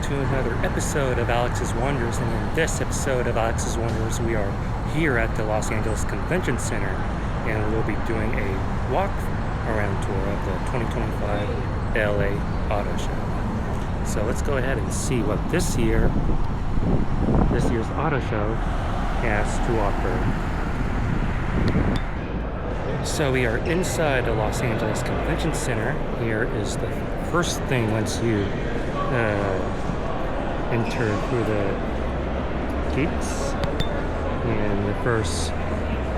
to another episode of Alex's Wonders. And in this episode of Alex's Wonders, we are here at the Los Angeles Convention Center, and we'll be doing a walk around tour of the 2025 LA Auto Show. So let's go ahead and see what this year's auto show has to offer. So we are inside the Los Angeles Convention Center. Here is the first thing once you enter through the gates. And the first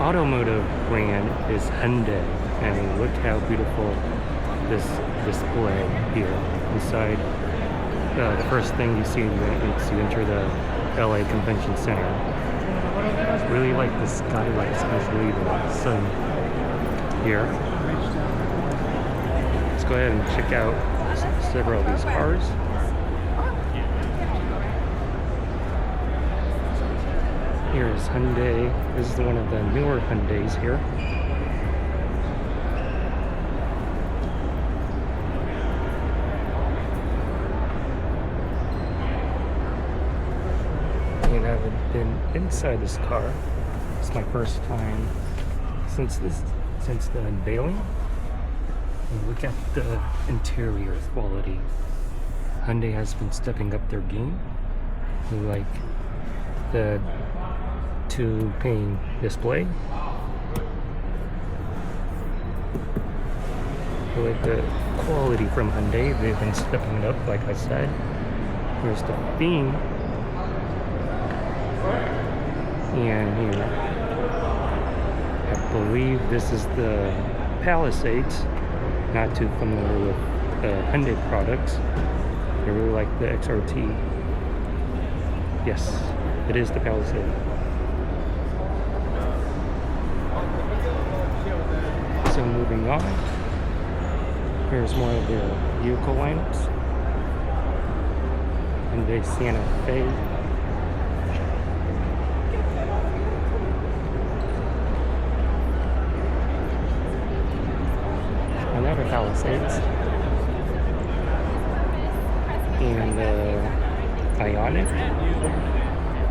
automotive brand is Hyundai. I mean, look how beautiful this display here inside. The first thing you see once you enter the LA Convention Center. Really like the skylight, especially the sun here. Let's go ahead and check out several of these cars. Here is Hyundai. This is one of the newer Hyundais here. And I haven't been inside this car. It's my first time since the unveiling. And look at the interior quality. Hyundai has been stepping up their game. I like the two-pane display. I like the quality from Hyundai. They've been stepping it up, like I said. Here's the theme. And here, I believe this is the Palisades. Not too familiar with Hyundai products. I really like the XRT. Yes, it is the Palisade. So moving on, here's more of the vehicle lineups. Hyundai Santa Fe. Another Palisades. And the Ioniq,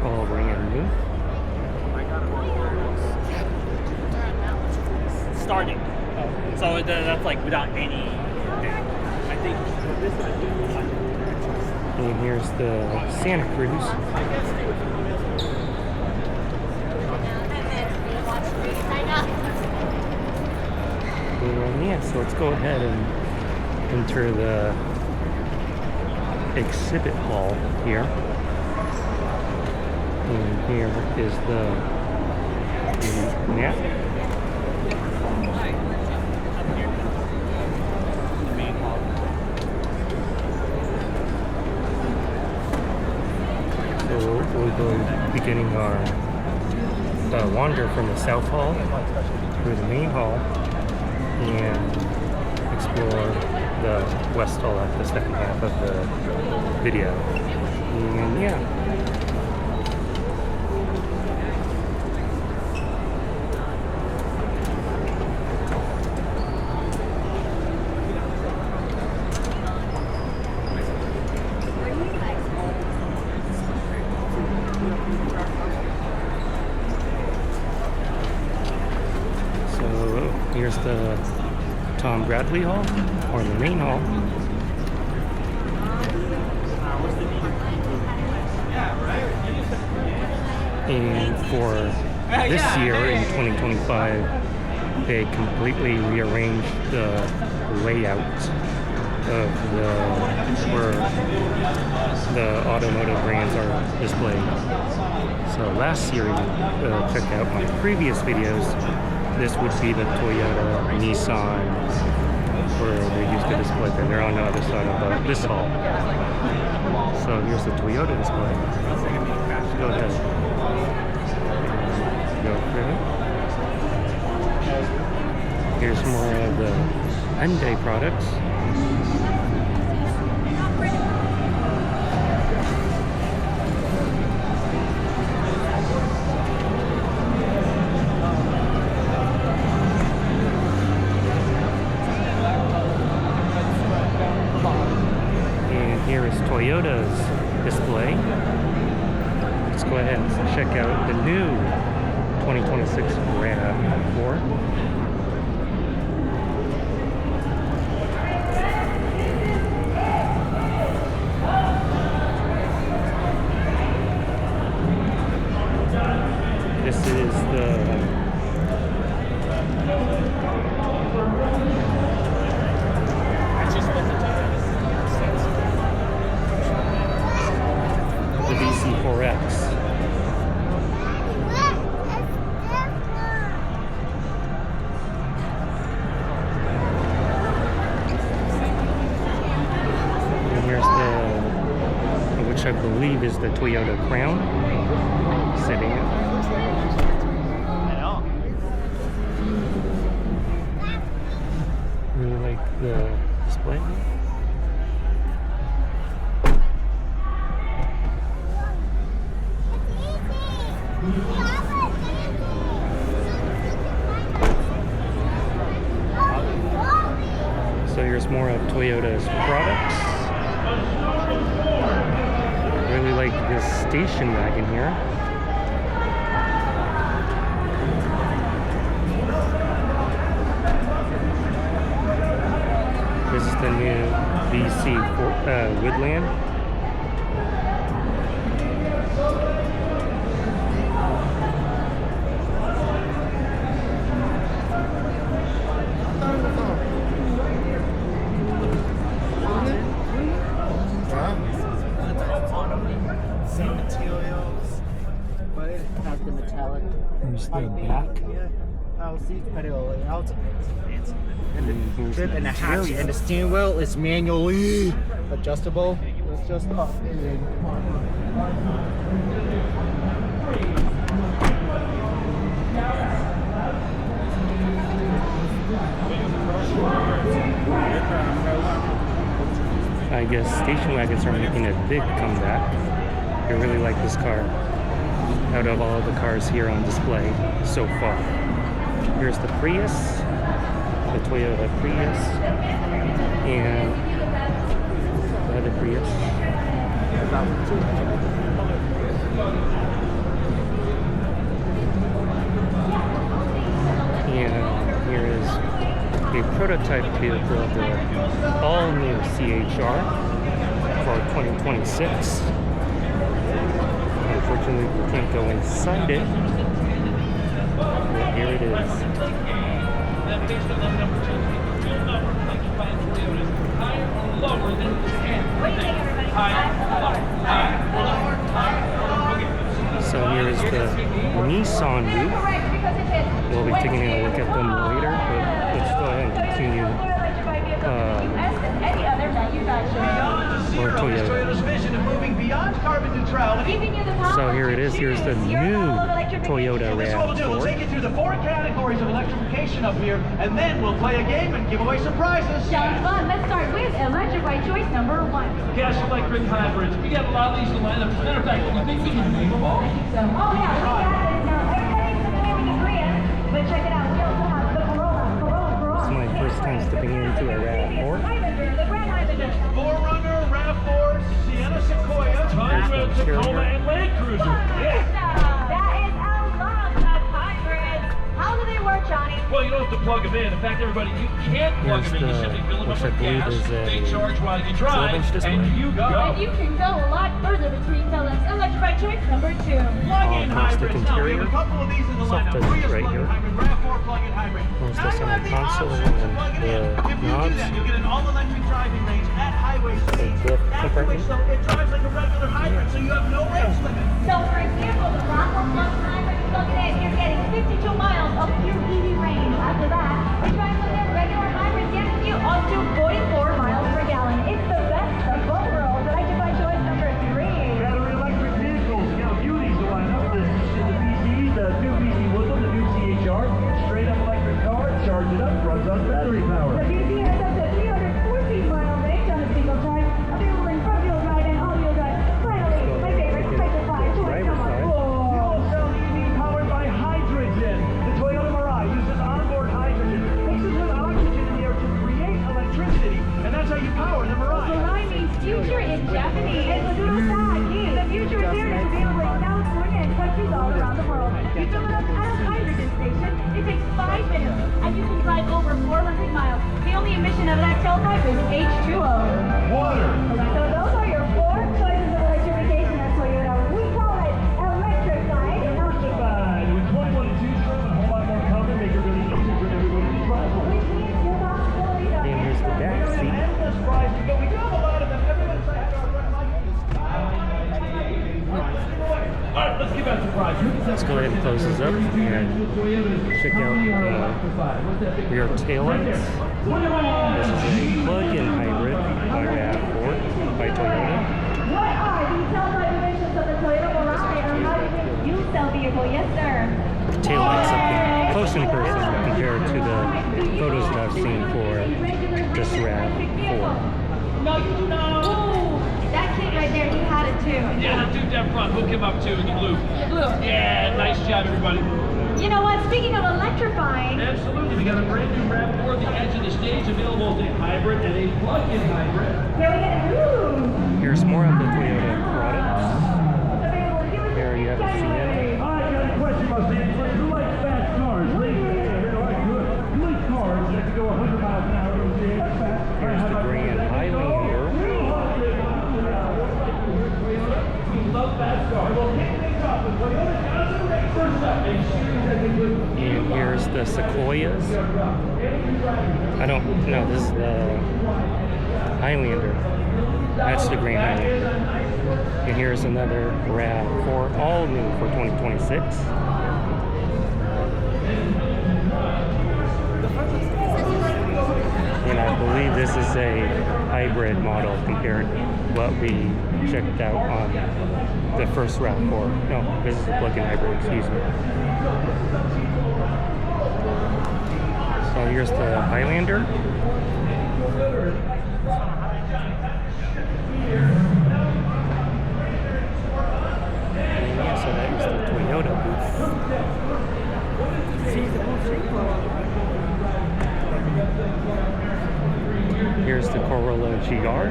all brand new. Starting. So that's like without any. I think this one. And here's the Santa Cruz. And yeah, so let's go ahead and enter the exhibit hall here. And here is the map. So we'll go beginning our wander from the South Hall through the main hall and explore the West Hall at the second half of the video. And yeah. So here's the Tom Bradley Hall, or the main hall. And for this year, in 2025, they completely rearranged the layout of where the automotive brands are displayed. So last year, check out my previous videos. This would be the Toyota, Nissan, where they used to display them. They're on the other side of this hall. So here's the Toyota display. Go ahead. Go through. Here's more of the Hyundai products. Toyota's go ahead and check out the new 2026 RAV4. This is the VC4X. And here's the, which I believe is the Toyota Crown sedan. Really like the display. So here's more of Toyota's products. Really like this station wagon here. This is the new VC Woodland. Same materials, but it has the metallic. There's the piping. back. Yeah, I'll see pedal out. And the here's grip the and the hatch interior. and the steering wheel is manually adjustable. It's just up and I guess station wagons are making a big comeback. I really like this car out of all the cars here on display so far. Here's the Prius, the Toyota Prius, and the other Prius. And here is a prototype vehicle of the all-new CHR for 2026. Unfortunately, we can't go inside it, but here it is. So here is the Nissan booth. We'll be taking a look at them later, but let's go ahead and continue. Or Toyota. So here it is. Here's the new Toyota We'll take RAV4. you through the 4 categories of electrification up here, and then we'll play a game and give away some prizes. Sounds fun. Let's start with electrified choice number 1. Gas electric hybrids. We got a lot of these in line up. As a matter of fact, you think we can name them all? So, oh yeah, we got it. Now, everybody's claiming agreement, but check it out. We also have the Corolla. It's my first time stepping into a RAV4. Highlander, the Grand Highlander. Forerunner, RAV4, Sienna Sequoia, Tundra, There's the Tacoma, Charger. and Land Cruiser. That is a lot of hybrids. How do they work, Johnny? Well, you don't have to plug them in. In fact, everybody, you can't plug Here's them in. You the- simply fill them up which I with believe gas. is a They charge while you drive, 12-inch display. and you go. And you can go a lot further between colors. Electrified choice number 2. plug-in plastic hybrids. Now, we have interior. a couple of these in the Soft lineup. touch Prius right plug-in here. hybrid, RAV4 plug-in hybrid. Most Now of you the have the console option to and plug it the in. If you do knobs. that, you'll get an all-electric driving range at highway speeds. glove After compartment. which, so it drives like a regular hybrid, so you have no range limit. So for example, the RAV4 plug-in hybrid plug-in in, you're getting 52 miles of pure EV range. After that, the drive-in regular hybrid gets you up to 44 miles per gallon. It's the best of both worlds. Electrified choice number 3. Battery electric vehicles. Got a few of these to line up. The VC, the new VC Woodland, the new CHR. Straight up electric car, charge it up, runs on battery power. The VC has up to 314 mile range on a single charge, available in front-wheel drive and all-wheel drive. Finally, my favorite, Hyperfly choice Driver's number side. 4. Fuel cell EV powered by hydrogen. The Toyota Mirai uses onboard hydrogen, mixes with oxygen in the air to create electricity, and that's how you power the Mirai. Mirai means future in Japanese. And with that, the future is here to be able to South Korea. You fill it up at a hydrogen station. It takes 5 minutes, and you can drive over 400 miles. The only emission of that tailpipe is H2O. Water. So those are your 4 choices of electrification at Toyota. We call it electrified. Electrified with 21 two-stroke and a whole lot more comfort, make it really easy for everybody to drive. Which means your possibilities are And here's the back seat. Endless rides to go. We do have a lot of them. Everyone's like, all right, let's give out the prize. Let's go ahead and close this up and check out the rear taillights. This is a plug-in hybrid by RAV4 by Toyota. What are the tailpipe emissions of the Toyota Mirai or hydrogen fuel cell vehicle? Yes, sir. The taillights up close in person compared to the photos that I've seen for this RAV4. No, you do not. Ooh, that kid right there, he had it too. Yeah, the dude down front, hook him up too in the blue. Yeah, nice job, everybody. You know what? Speaking of electrifying, Absolutely, we got a brand new RAV4 at the edge of the stage, available as a hybrid and a plug-in hybrid. here we go. Here's more of the Toyota products. Ooh. Here you have the Sienna. I got a question, Los Angeles. Who likes fast cars? Raise your hand. All right, good. Who likes cars that can go 100 miles an hour? Here's the Grand Highlander. We love fast cars. Well, kick things off with Toyota Johnson Ray. First up, a series that they would. And here's the Sequoias. I don't know, this is the Highlander. That's the Grand Highlander. And here's another RAV4, all new for 2026. And I believe this is a hybrid model compared to what we checked out on the first RAV4. No, this is a plug-in hybrid, excuse me. So here's the Highlander. And yeah, so that is the Toyota booth. Here's the Corolla GR.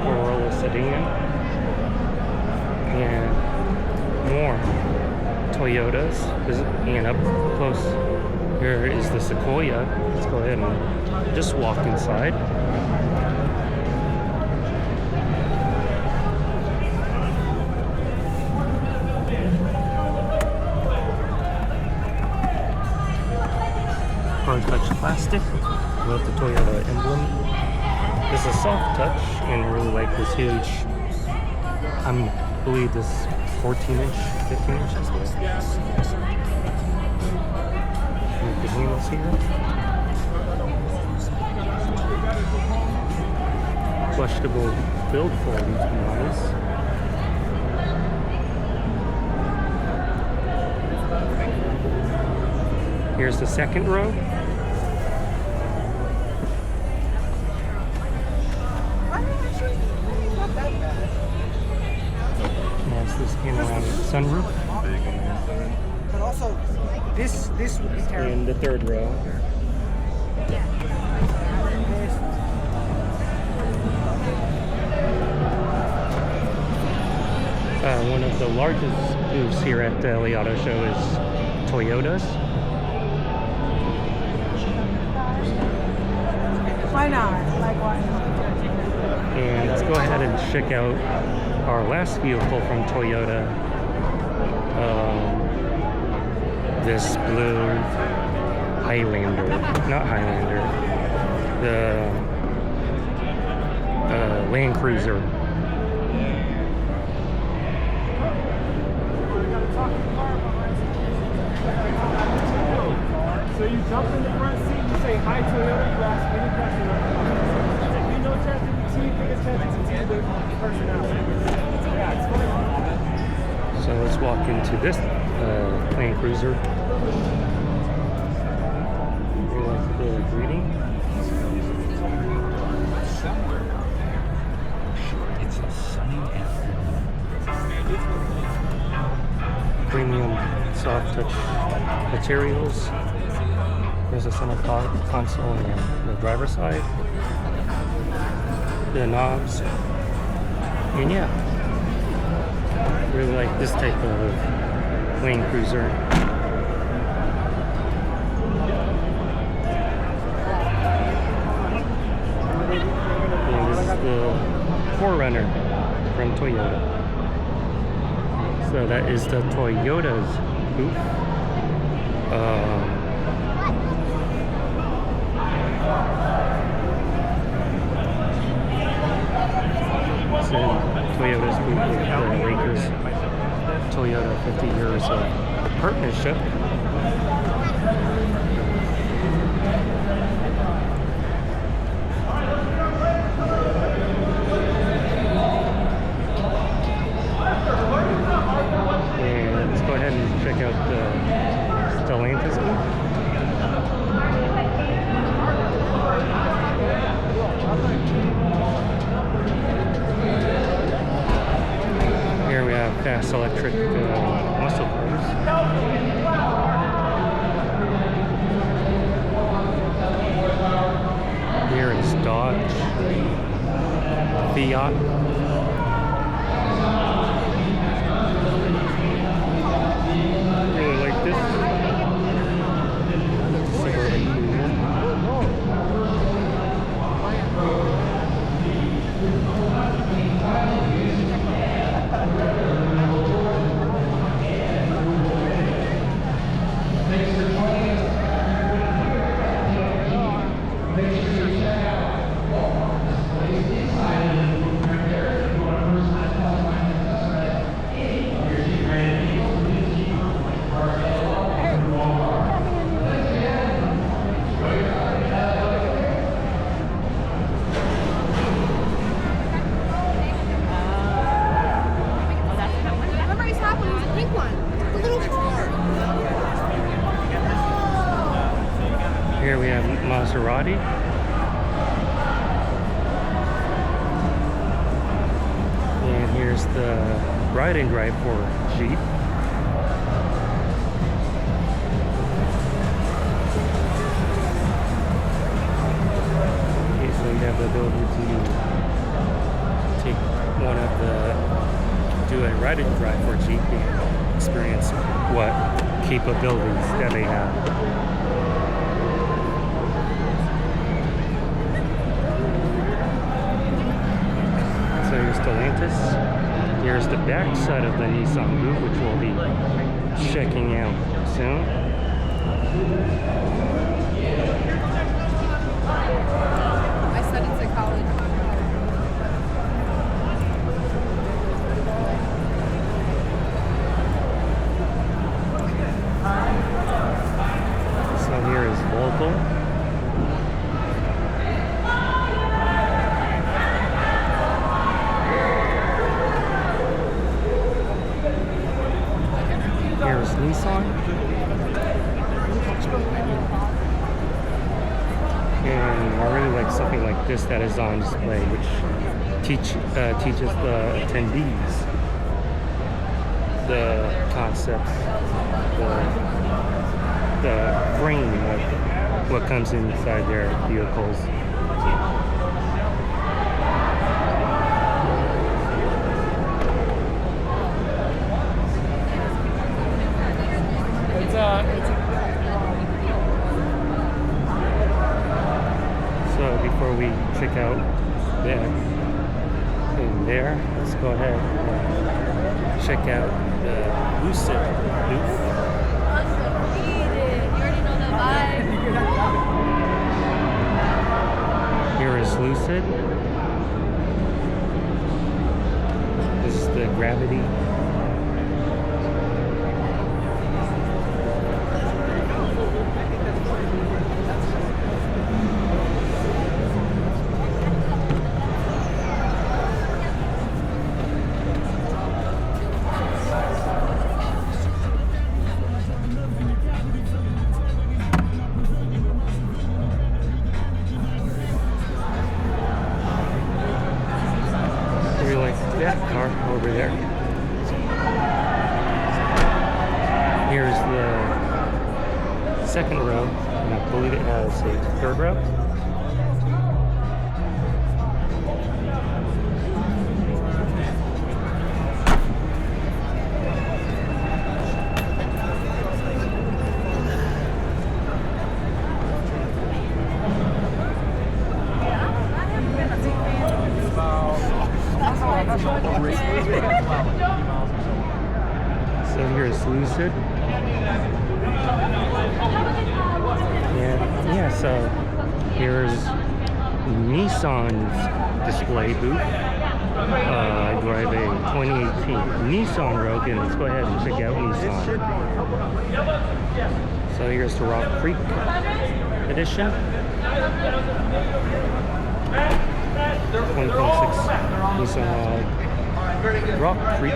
Corolla sedan. And more Toyotas. And up close here is the Sequoia. Let's go ahead and just walk inside. Hard touch plastic with the Toyota emblem. This is a soft touch, and I really like this huge. I believe this 14-inch, 15-inch as well. With the wheels here. Questionable build quality, to be honest. Here's the second row. That's this panoramic sunroof. But also, this would be terrible. In the third row. One of the largest booths here at the LA Auto Show is Toyota's. Why not? Like, why? And let's go ahead and check out our last vehicle from Toyota. This blue Highlander, not Highlander, the Land Cruiser. So you jump in the front seat, you say hi Toyota, you ask any question. You know ChatGPT, biggest ChatGPT with personality. Yeah, it's funny. So let's walk into this Land Cruiser. We like the greeting. It's a sunny afternoon. Premium soft touch materials. There's a center console on the driver's side. The knobs. And yeah. Really like this type of Land Cruiser. And this is the 4Runner from Toyota. So that is the Toyota's booth. So Toyota's booth with the Lakers. Toyota 50 years of partnership. And let's go ahead and check out the Stellantis booth. Here we have fast electric muscle cars. Here is Dodge, Fiat. Really like this. Suburban Cruiser. Remember I saw one, it was a pink one. The little car. Here we have Maserati. And here's the ride and drive for Jeep. Okay, so you have the ability to take one of the, do a ride and drive for Jeep and experience what capabilities that they have. So here's Stellantis. Here's the back side of the Nissan booth, which we'll be checking out soon. I studied psychology. So here is Volvo. Here's Nissan. And I really like something like this that is on display, which teaches the attendees the concepts, the frame of what comes inside their vehicles. So before we check out there and there, let's go ahead and check out the Lucid booth. You already know the vibe. Here is Lucid. This is the Gravity. That car over there. Here's the second row, and I believe it has a third row. So here's Lucid. Yeah, so here's Nissan's display booth. I drive a 2018 Nissan Rogue, and let's go ahead and check out Nissan. So here's the Rock Creek edition. 2026 Nissan Rock Creek.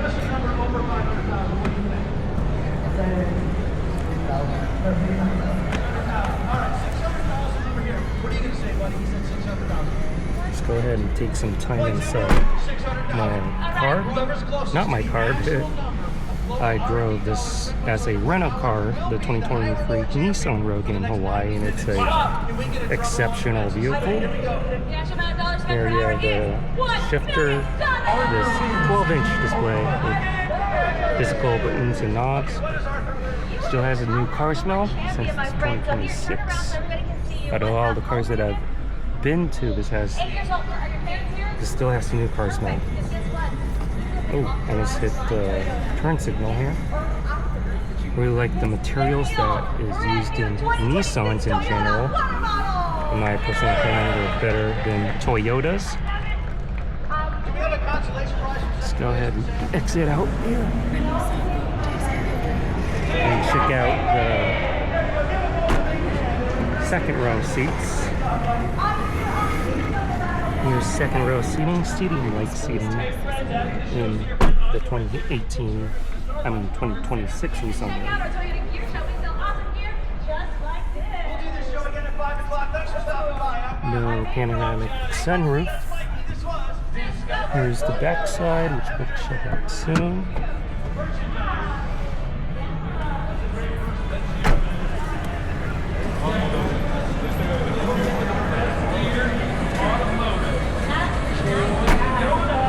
Let's go ahead and take some time inside my car. Not my car, but I drove this as a rental car, the 2023 Nissan Rogue in Hawaii, and it's a exceptional vehicle. There you have the shifter, this 12-inch display with physical buttons and knobs. Still has a new car smell since it's 2026. Out of all the cars that I've been to, this still has a new car smell. Oh, I just hit the turn signal here. Really like the materials that is used in Nissans in general. In my personal opinion, they're better than Toyotas. Let's go ahead and exit out here and check out the second row seats. Here's second row seating, stadium-like seating in the 2026 Nissan Rogue. No panoramic sunroof. Here's the back side, which we'll check out soon.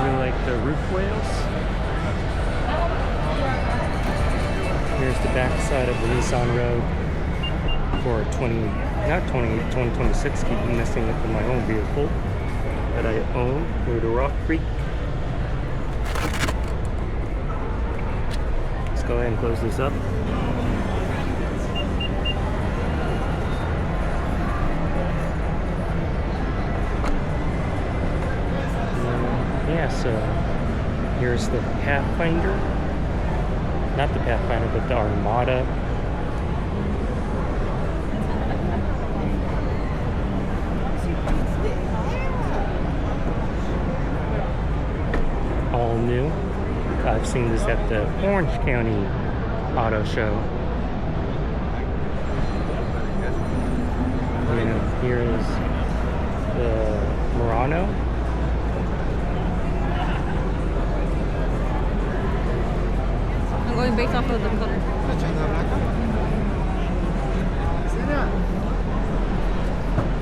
Really like the roof rails. Here's the back side of the Nissan Rogue for 2026. Keep messing up with my own vehicle that I own near the Rock Creek. Let's go ahead and close this up. Yeah, so here's the Pathfinder. Not the Pathfinder, but the Armada. All new. I've seen this at the Orange County Auto Show. And here is the Murano. I'm going based off of the color.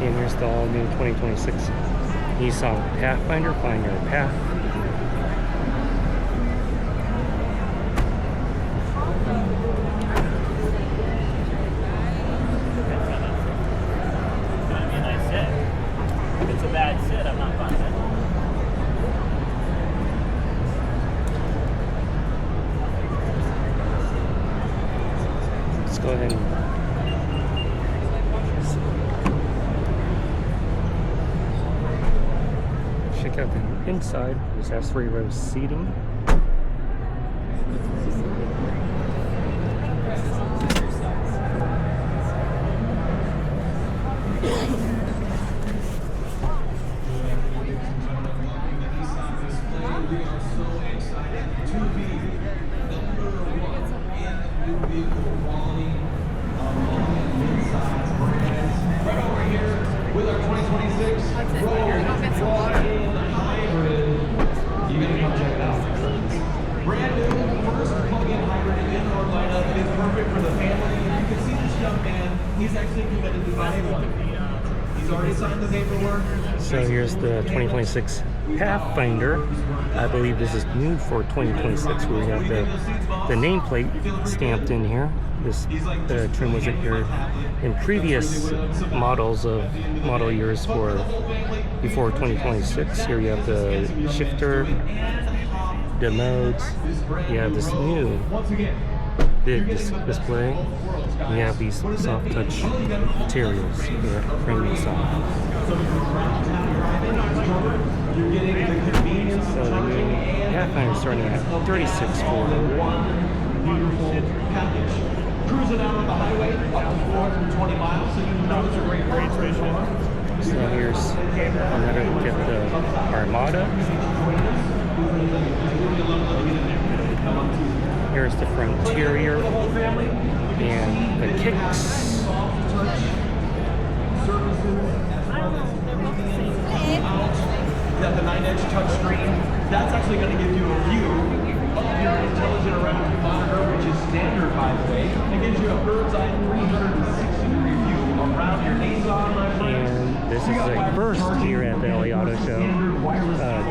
And here's the all new 2026 Nissan Pathfinder. Find your path. It's a bad sit, I'm not fine. Let's go ahead and check out the inside. This has 3-row seating. With our 2026 Rogue walk-in hybrid, you gotta come check it out. Brand new, first plug-in hybrid in our lineup. It is perfect for the family. You can see this young man. He's actually committed to buying one. He's already signed the paperwork. So here's the 2026 Pathfinder. I believe this is new for 2026. We have the nameplate stamped in here. This trim wasn't here in previous models of model years for before 2026. Here you have the shifter, the modes. You have this new big display. We have these soft touch materials here from Nissan. You're getting the convenience So the new Pathfinder starting at $36,400. beautiful package. Cruising out on the highway up to 420 miles, so you know it's a great range station. So here's another look at the Armada. Here's the Frontier and the Kicks. You have the 9-inch touchscreen. That's actually going to give you a view of your intelligent around monitor, which is standard, by the way. It gives you a bird's eye 360-degree view around your Nissan, my friend. And this is a first here at the LA Auto Show.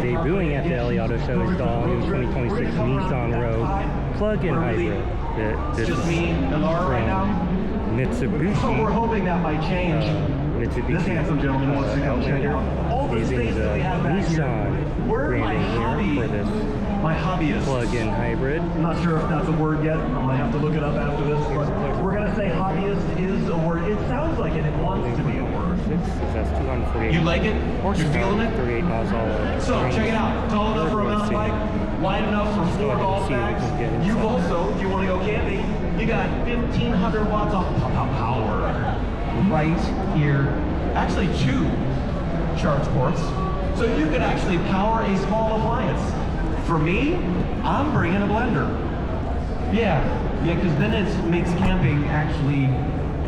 Debuting at the LA Auto Show is the all-new 2026 Nissan Rogue plug-in hybrid. This is Just me and Laura right now. from So we're Mitsubishi. hoping that might change. This Mitsubishi handsome gentleman wants to come check out all the using space the that we have back here. Nissan Where my branding hobby, here for this my hobbyist. plug-in hybrid. I'm not sure if that's a word yet. I'm gonna have to look it up after this. But we're gonna say hobbyist is a word. It sounds like it. It wants to be a word. That's 248. You like it? Horsepower, You're feeling it? 38 miles all over. So check it out. Tall enough for a mountain bike, wide enough for 4 golf bags. You've also, if you want to go camping, you got 1,500 watts of power right here. Actually, 2 charge ports. So you can actually power a small appliance. For me, I'm bringing a blender. Yeah, because then it makes camping actually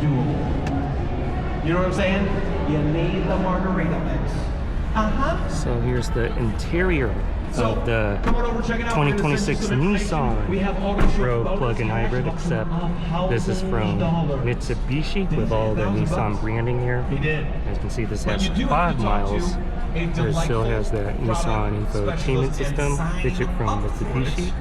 doable. You know what I'm saying? You need the margarita mix. So here's the interior of the Come on over, check it out. 2026 Nissan We have all the Rogue bonus plug-in hybrid, except this is from $1,000. Mitsubishi with all the Nissan branding here. He did. As you can see, this But has you do 5 have to talk to miles. a It still has that Nissan product infotainment specialist system, and sign digit from up for Mitsubishi. it.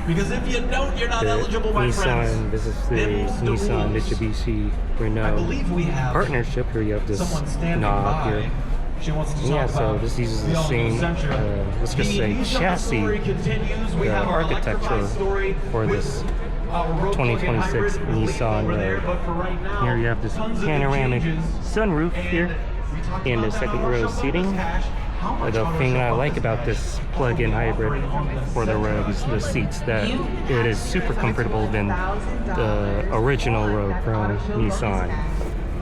Because if you don't, you're not The eligible, my friends. Nissan, this is the Them's the Nissan rules. Mitsubishi I Renault believe we have partnership. Here you have this someone standing knob by. here. She wants to Yeah, talk so about this uses the all-new same, Sentra. let's just The say, Nissan chassis, story continues. We the have our architecture electrified story for with this our Rogue plug-in 2026 hybrid. We'll leave it Nissan over there, Rogue. but for right now, Here you have this tons of new panoramic changes. sunroof here And we talked and about the that second on our row show bonus seating. cash. How much The on our thing show I like bonus about cash this plug-in hybrid for the Rogue is the seats, that it is super comfortable than the original Rogue from Nissan.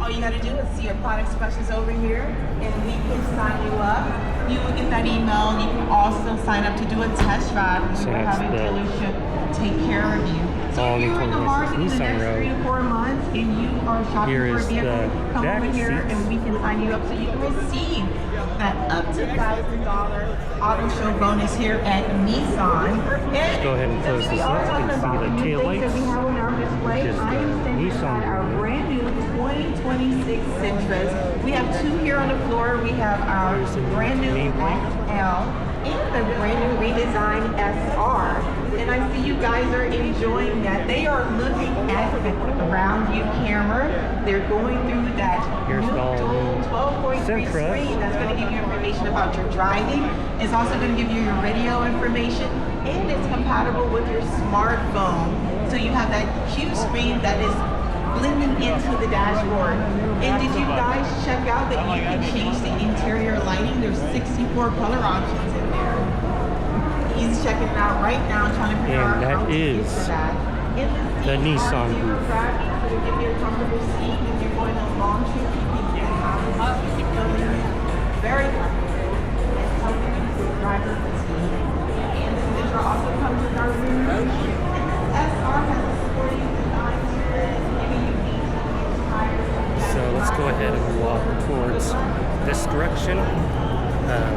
All you gotta do is see your product specials over here, and we can sign you up. You will get that email. You can also sign up to do a test drive. And So we're that's having the dealership take care of you. So all if new you're in the 2026 market in the Nissan next Rogue. 3 to 4 months, and you are shopping Here for a is vehicle, the come back over here, seats. and we can sign you up so you can receive that up to $1,000 auto show bonus here at Nissan. Let's go ahead and close this up. You can see the tail That we lights, have on our display. which is I am the standing Nissan beside our brand. brand new 2026 Sentras. We have 2 here on the floor. We have our Here's the brand new nameplate. XL and the brand new redesigned SR. And I see you guys are enjoying that. They are looking at the round view camera. They're going through that Here's new the all dual new 12.3 Sentra. screen that's going to give you information about your driving. It's also going to give you your radio information, and it's compatible with your smartphone. So you have that huge screen that is blending into the dashboard. And did you guys check out that you can change the interior lighting? There's 64 color options in there. He's checking it out right now, trying to figure And out that how to get is to that. In the seat, Nissan zero booth. gravity, so to give you a comfortable seat. If you're going on long trips, you can get up, very comfortable. It's helping you with driver fatigue. And the Sentra also comes with our rear view. SR has a sporty design to it, giving you 18-inch tires. So let's go ahead and walk towards this direction,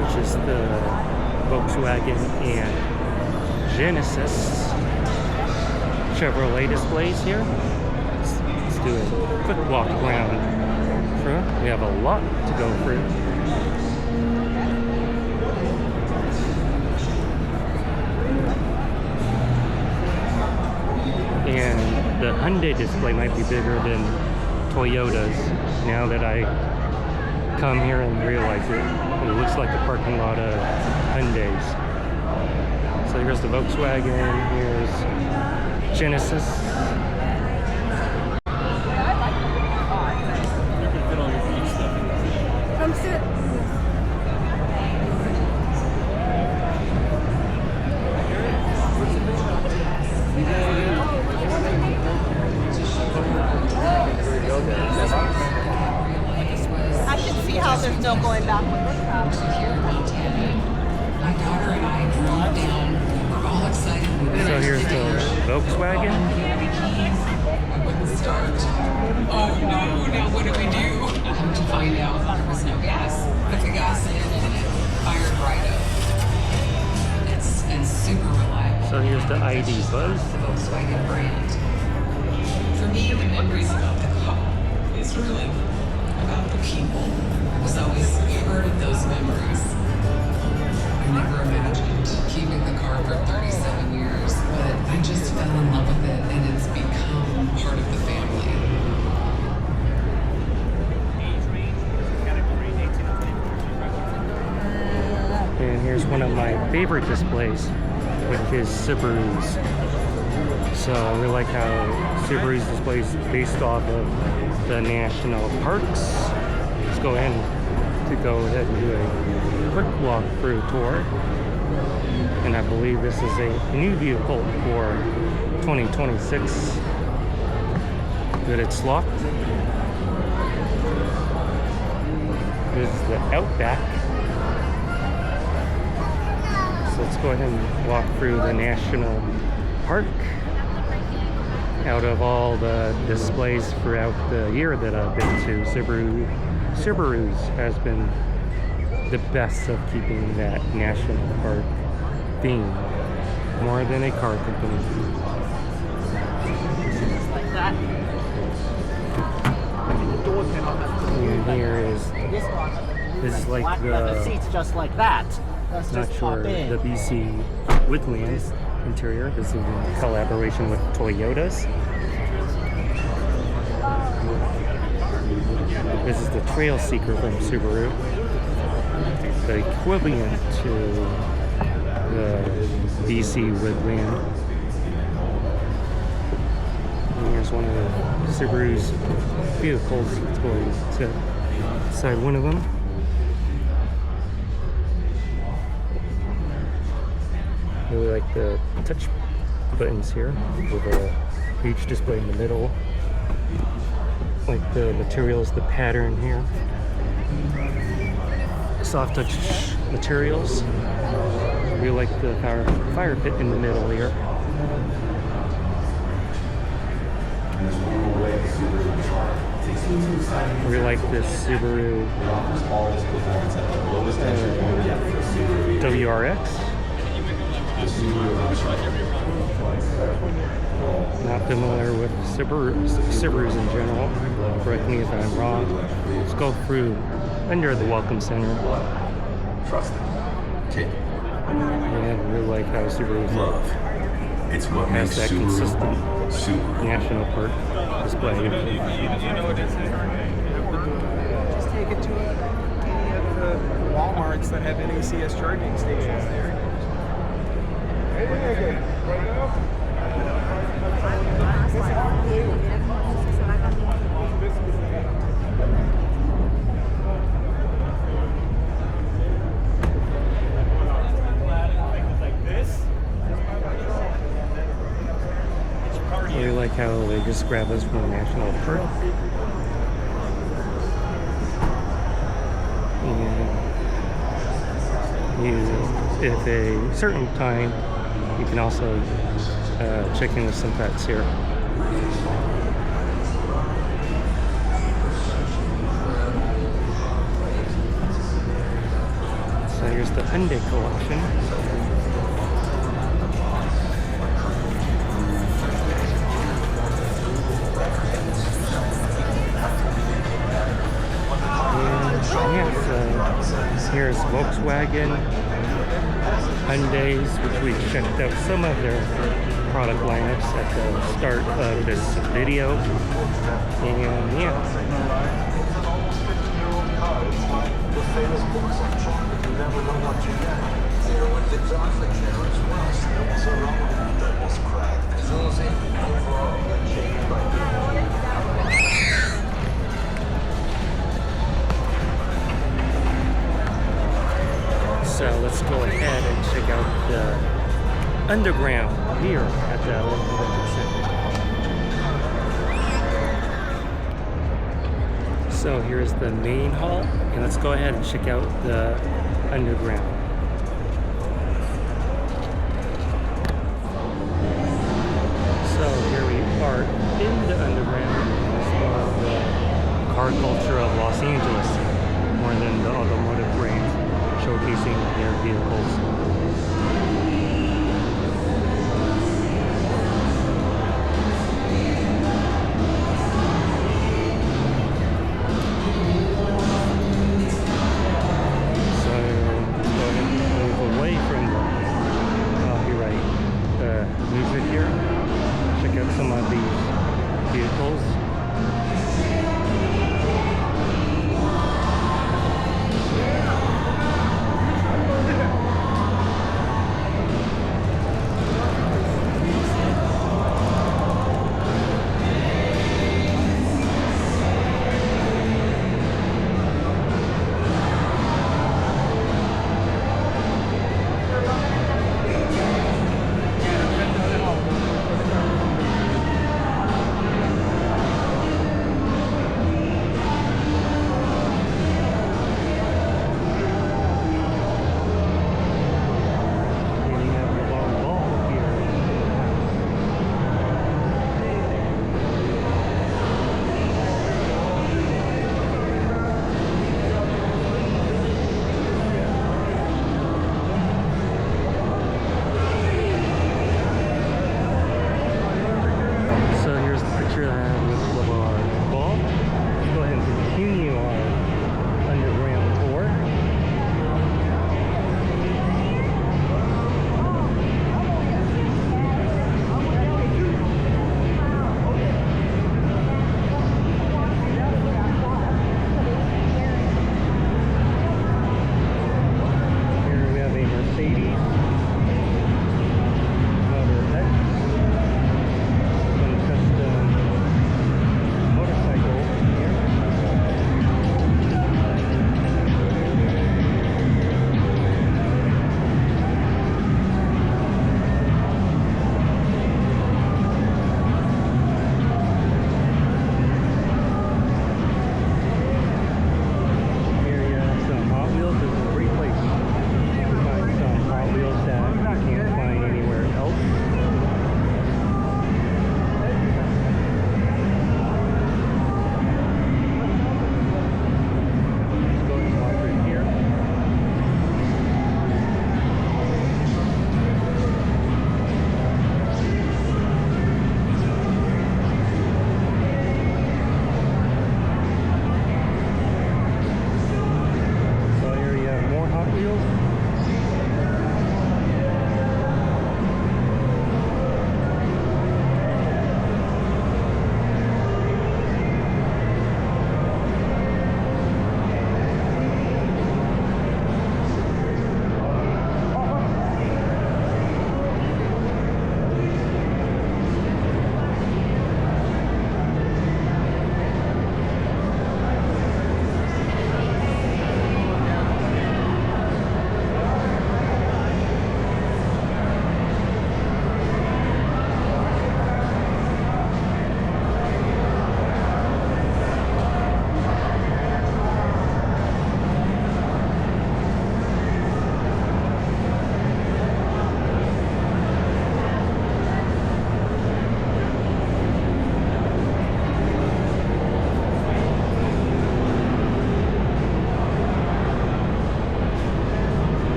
which is the Volkswagen and Genesis Chevrolet displays here. Let's do a quick walk around front. We have a lot to go through. And the Hyundai display might be bigger than Toyota's now that I come here and realize it. It looks like a parking lot of Hyundais. So here's the Volkswagen, here's Genesis, I can see how there's no going back with this crowd. My daughter and I drove down. We're all excited. So here's the Volkswagen. We wouldn't start. Oh no, now what do we do? I have to find out. There was no gas. Put the gas in and it fired right up. It's been super reliable. So here's the ID Buzz. The Volkswagen brand. For me, the memories about the car is really about the people. I was always part of those memories. I never imagined keeping the car for 37 years, but I just fell in love with it and it's become part of the family. And here's one of my favorite displays, which is Subaru's. So I really like how Subaru's display is based off of the national parks. Let's go ahead and do a quick walkthrough tour. And I believe this is a new vehicle for 2026. But it's locked. This is the Outback. So let's go ahead and walk through the national park. Out of all the displays throughout the year that I've been to, Subaru's has been the best of keeping that national park theme, more than a car company. Like that. And here is this is like the seats just like that. Let's not just sure pop in. the BC Woodland interior. This is in collaboration with Toyotas. This is the Trail Seeker from Subaru, the equivalent to the BC Woodland. And here's one of the Subaru's vehicles. Let's go inside one of them. I really like the touch buttons here with a huge display in the middle. Like the materials, the pattern here. Soft touch materials. I really like the fire pit in the middle here. I really like this Subaru WRX. Not familiar with Subarus in general. Correct me if I'm wrong. Let's go through under the Welcome Center. Trust it. Kid. Yeah, I really like how Subaru Love. It's what has makes that Subaru consistent Subaru. national park display. You know what it is? Just take it to any of the Walmarts that have NACS charging stations there. I really like how they just grab us from the national park. And if a certain time, you can also check in with some pets here. So here's the Hyundai collection. Here's Volkswagen, Hyundai's, which we checked out some of their product lineups at the start of this video. And so let's go ahead and check out the underground here at the Maryland Convention Center. So here's the main hall, and let's go ahead and check out the underground. So here we are in the underground. It's more of the car culture of Los Angeles, more than the automotive brands showcasing their vehicles. Music here. Check out some of these vehicles.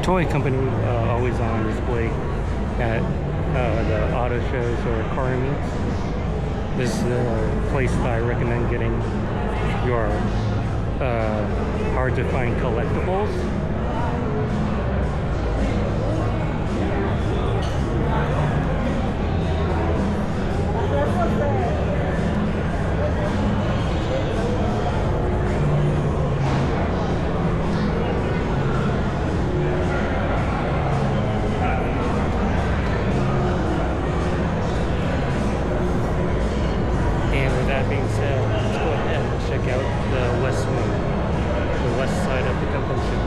toy company always on display at the auto shows or car meets. This is a place that I recommend getting your hard to find collectibles. And with that being said, let's go ahead and check out the west wing, the west side of the convention.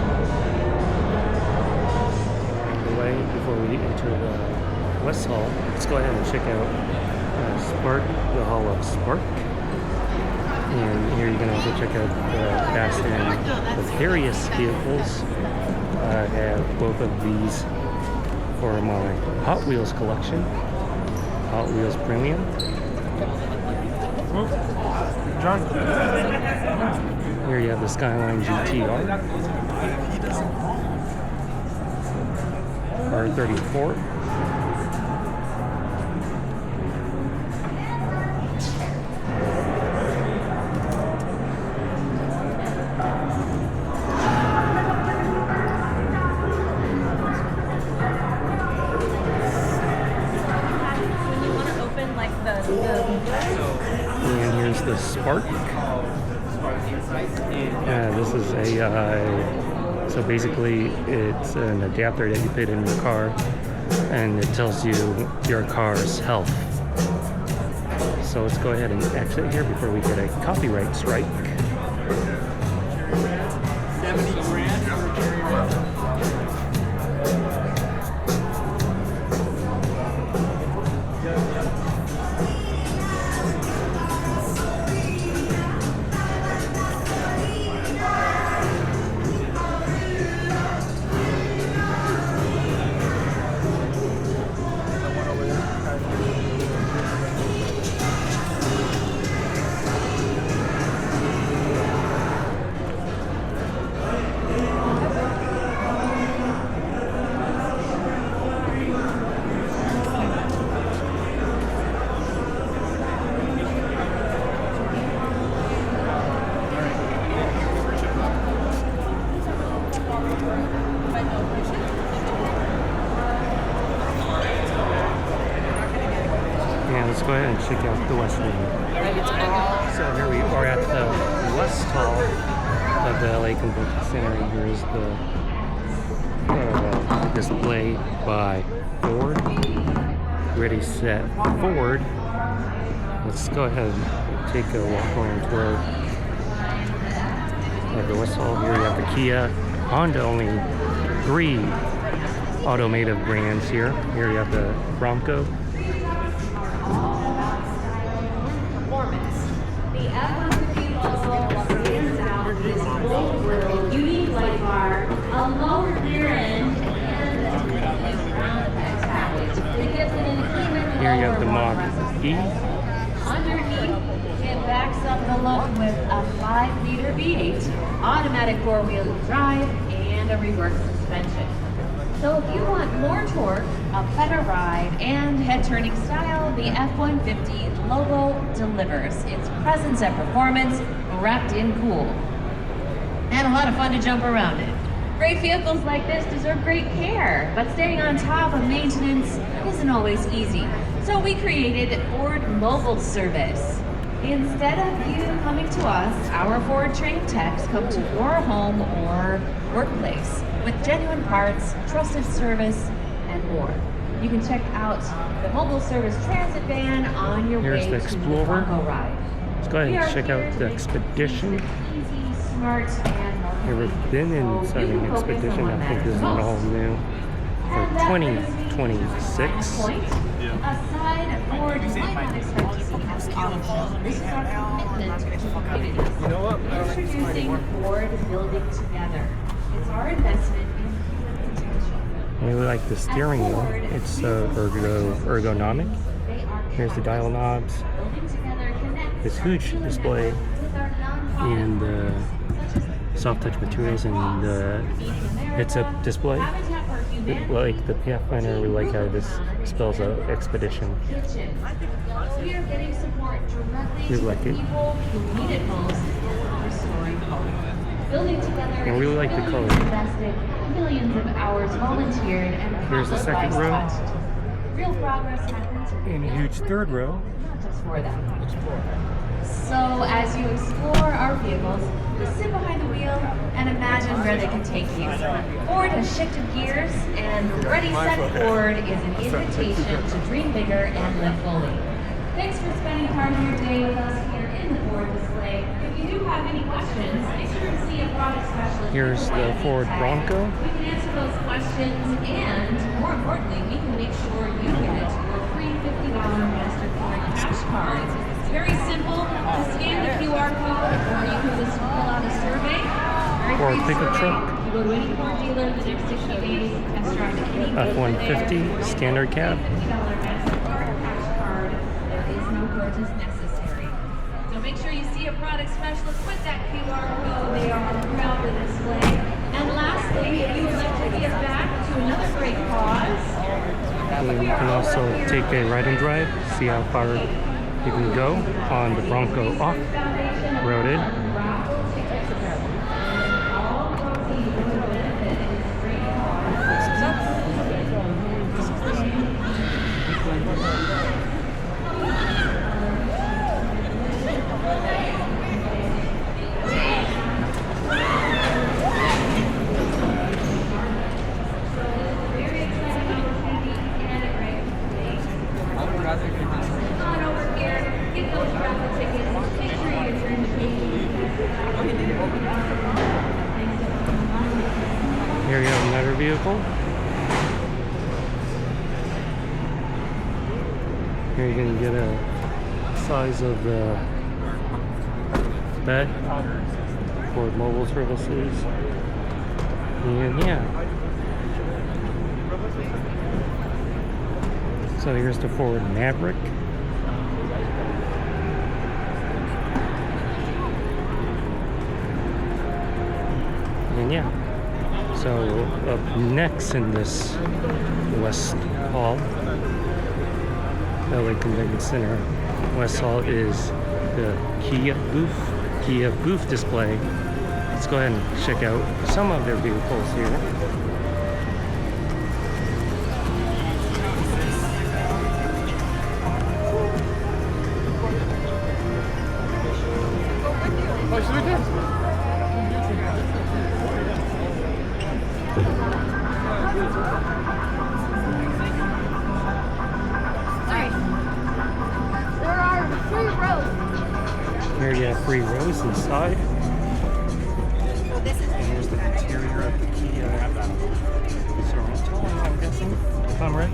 Away before we enter the West Hall, let's go ahead and check out Spark, the Hall of Spark. And here you can also check out the Fast and the Furious vehicles. I have both of these for my Hot Wheels collection, Hot Wheels Premium. John. Here you have the Skyline GTR, R34. When you want to open like the And here's the Spark. This is a, so basically it's an adapter that you put in your car and it tells you your car's health. So let's go ahead and exit here before we get a copyright strike. 70 grand for a cherry red. And let's go ahead and check out the West Wing. So here we are at the West Hall of the LA Convention Center. Here's the display by Ford. Ready, set, Ford. Let's go ahead and take a walk around tour of the West Hall. Here we have the Kia, Honda, only 3 automotive brands here. Here you have the Bronco. The F-150 logo stands out in this bold grille, unique light bar, a lower rear end, and a round package. It gives it an even Here you have the lower Mach bar. E. Underneath, it backs up the look with a 5-liter V8, automatic 4-wheel drive, and a reverse suspension. So if you want more torque, a better ride, and head-turning style, the F-150 logo delivers. Its presence and performance wrapped in cool. And a lot of fun to jump around in. Great vehicles like this deserve great care, but staying on top of maintenance isn't always easy. So we created Ford Mobile Service. Instead of you coming to us, our Ford trained techs come to your home or workplace with genuine parts, trusted service, and more. You can check out the Mobile Service Transit van on your Here's way the to Explorer. Bronco ride. Let's go ahead We and are check here out to the make Expedition. easy, smart, and Never been inside an Expedition. I think this is all new for 2026. Aside, Ford might not expect to see at the auto show. This is our commitment to the community. You know what? Introducing Ford Building Together. It's our investment in human potential. I really like the steering wheel. It's ergonomic. Here's the dial knobs. Building Together connects This huge display, with our nonprofit and soft touch materials and the heads-up display. Like the Pathfinder, we like how this spells out expedition. We are getting support directly We to like the it. people who need it most, restoring hope. Building together, And we like the color. billions invested, millions of hours volunteered, and Here's the countless second lives row. touched. Real progress happens And a huge third row. not just for them. So as you explore our vehicles, just sit behind the wheel and imagine where they can take you. Ford has shifted gears, and Ready Set Forward is an invitation to dream bigger and live fully. Thanks for spending part of your day with us here in the Ford display. If you do have any questions, make sure to see a product specialist. Here's the Ford Bronco. We can answer those questions, and more importantly, we can make sure you get your free $50 MasterCard cash card. It's very simple. Just scan the QR code, or you can just fill out a survey. Very Or free pickup survey. truck. You go to any Ford dealer in the next 60 days, test drive any F-150 standard cab. $50 MasterCard cash card. There is no purchase necessary. So make sure you see a product specialist with that QR code. They are throughout the display. And lastly, if you would like to give back to another great cause, And you can also take a ride and drive, see how far you can go on the Bronco off-roaded. on over here, get those raffle tickets, make sure you return the payment. Here you have another vehicle. Here you can get a size of the bed, Ford Mobile Services, and yeah. So here's the Ford Maverick. And yeah. So up next in this West Hall, LA Convention Center, West Hall is the Kia booth display. Let's go ahead and check out some of their vehicles here. There are 3 rows. Here you have 3 rows inside. And here's the interior of the Kia Sorento, I'm guessing, if I'm right.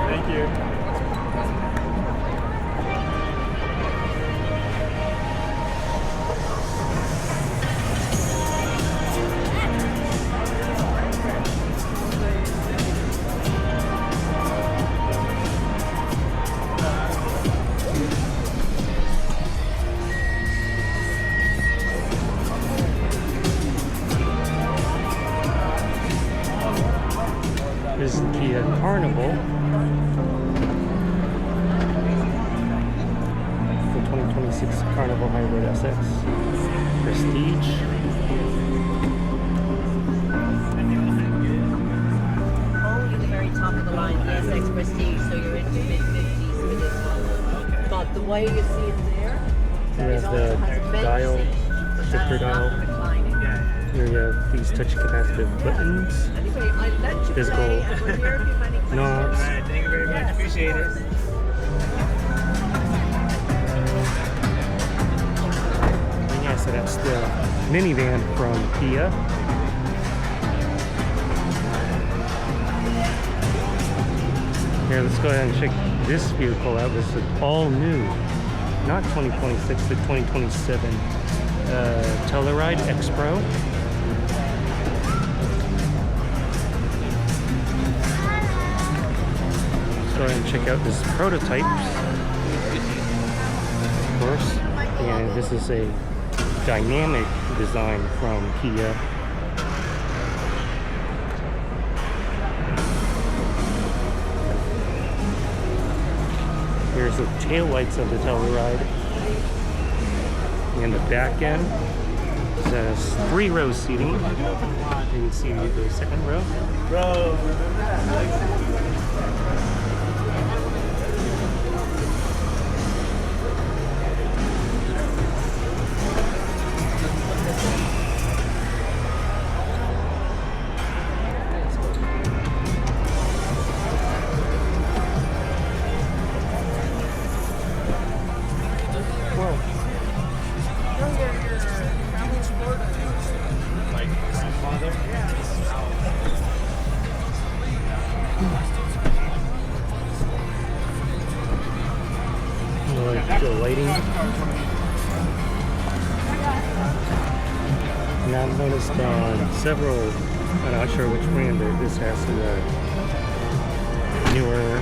Thank you. This is the Kia Carnival. The 2026 Carnival Hybrid SX Prestige. Only the very top of the line, the SX Prestige, so you're into mid-50s for this one. But the way you see it there, Here you it have also the has a bench dial, seat, but that shifter is not dial. reclining. Here you have these touch capacitive buttons. Anyway, I let you Physical play, and we're here if you have any questions. knobs. Thank you very much. Appreciate it. And yeah, so that's the minivan from Kia. Here, let's go ahead and check this vehicle out. This is all new, not 2026, but 2027 Telluride X Pro. Let's go ahead and check out this prototype. Of course, and this is a dynamic design from Kia. Here's the taillights of the Telluride. And the back end has 3 rows seating. You can see the second row. The lighting. And I've noticed on several, I'm not sure which brand, but this has the newer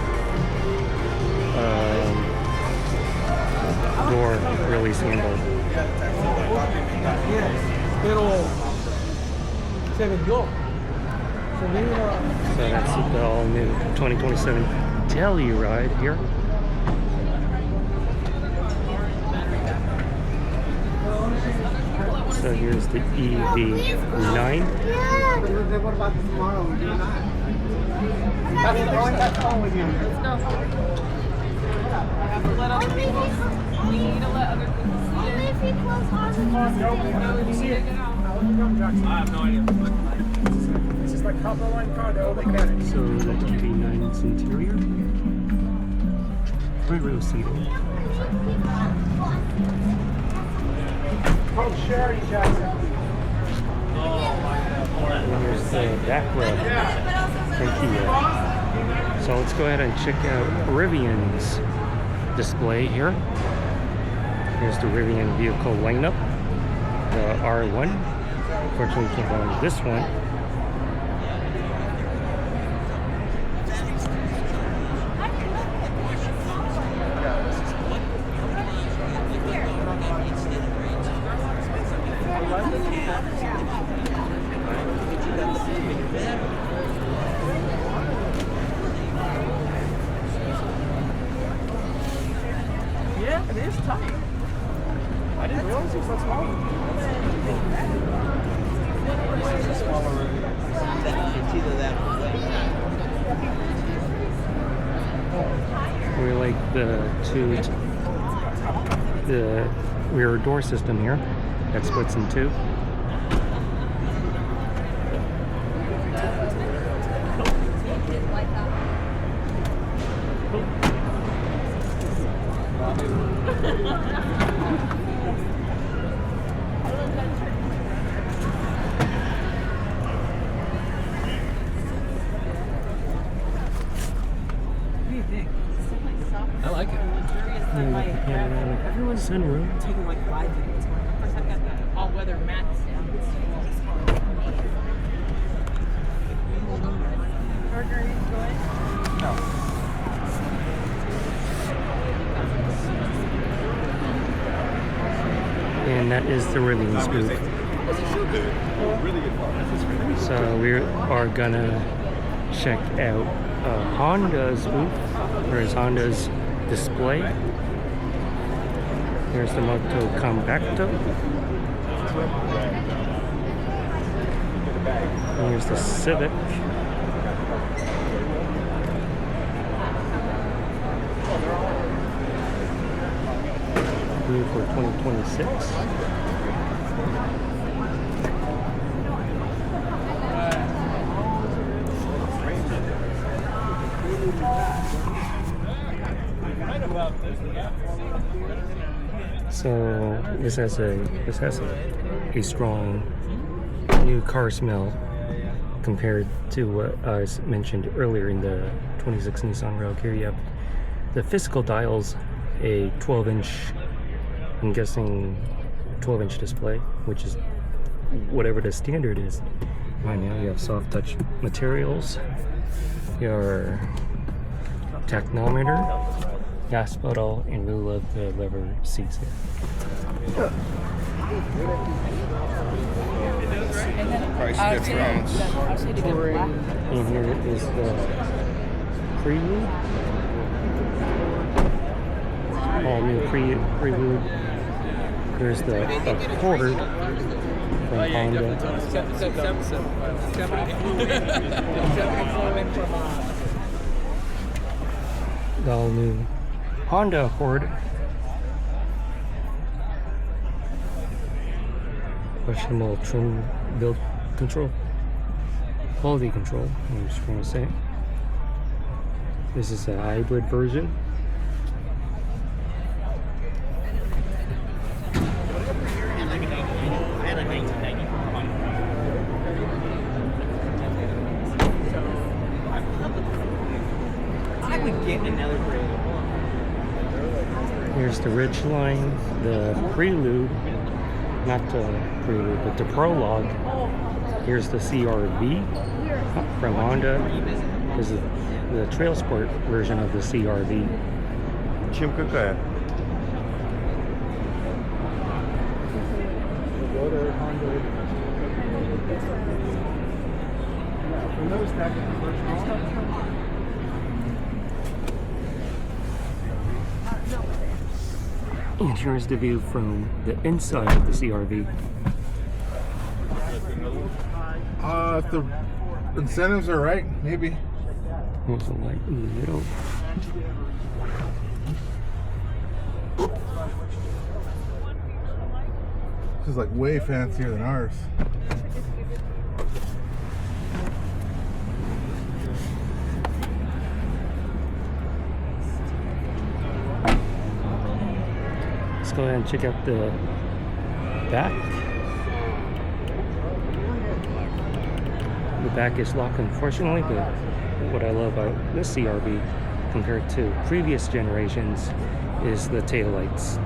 door release handle. So that's the all new 2027 Telluride here. So here's the EV9. What about tomorrow? That's the one that's all again. Let's go. We need to let other people see it. I have no idea. It's just like copper line car, they're all looking at it. So the EV9's interior. 3 row seating. Called Sherry Jackson. And here's the back row from Kia. So let's go ahead and check out Rivian's display here. Here's the Rivian vehicle lineup. The R1. Unfortunately, we can't go into this one. Yeah, it is tight. I didn't realize it was so small. We like the rear door system here that splits in 2. I like it. Everyone's sunroof. Taking like 5 videos. First, I've got the all-weather mats down. Burger, you enjoy? No. And that is the Rivian's booth. So we are gonna check out Honda's booth. There's Honda's display. Here's the Moto Compacto. And here's the Civic. New for 2026. So this has a strong new car smell compared to what I mentioned earlier in the 26 Nissan Rogue. Here you have the physical dials, a 12-inch, I'm guessing 12-inch display, which is whatever the standard is. Right now you have soft touch materials, your tachometer, gas pedal, and we love the leather seats here. Price difference. And here is the Prelude. All new Prelude. There's the Accord from Honda. The all new Honda Accord. Questionable trim build control. Quality control, I'm just going to say. This is a hybrid version. I would get another grade. Here's the Ridgeline, the Prelude, not the Prelude, but the Prologue. Here's the CR-V from Honda. This is the Trail Sport version of the CR-V. Чем какая? And here's the view from the inside of the CR-V. If the incentives are right, maybe. There's a light in the middle. This is like way fancier than ours. Let's go ahead and check out the back. The back is locked, unfortunately, but what I love about this CR-V compared to previous generations is the tail lights.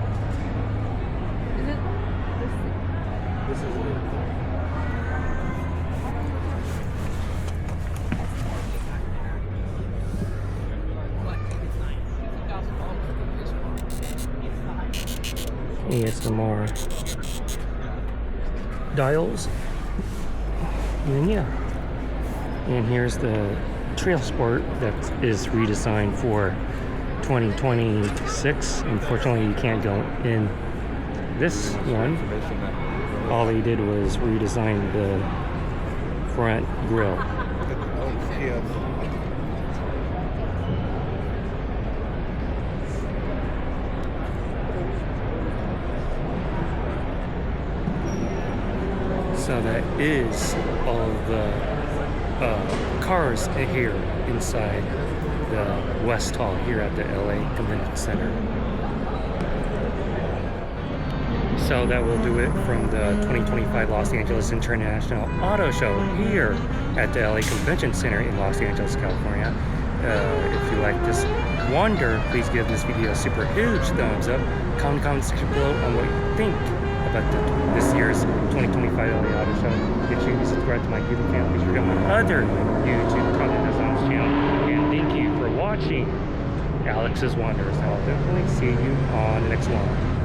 ASMR dials. And yeah. And here's the Trail Sport that is redesigned for 2026. Unfortunately, you can't go in this one. All they did was redesign the front grille. So that is all of the cars here inside the West Hall here at the LA Convention Center. So that will do it from the 2025 Los Angeles International Auto Show here at the LA Convention Center in Los Angeles, California. If you like this wonder, please give this video a super huge thumbs up. Comment section below on what you think about this year's 2025 LA Auto Show. Make sure you subscribe to my YouTube channel. Be sure to check out my other YouTube content that's on this channel. And thank you for watching Alex's Wonders. I'll definitely see you on the next one.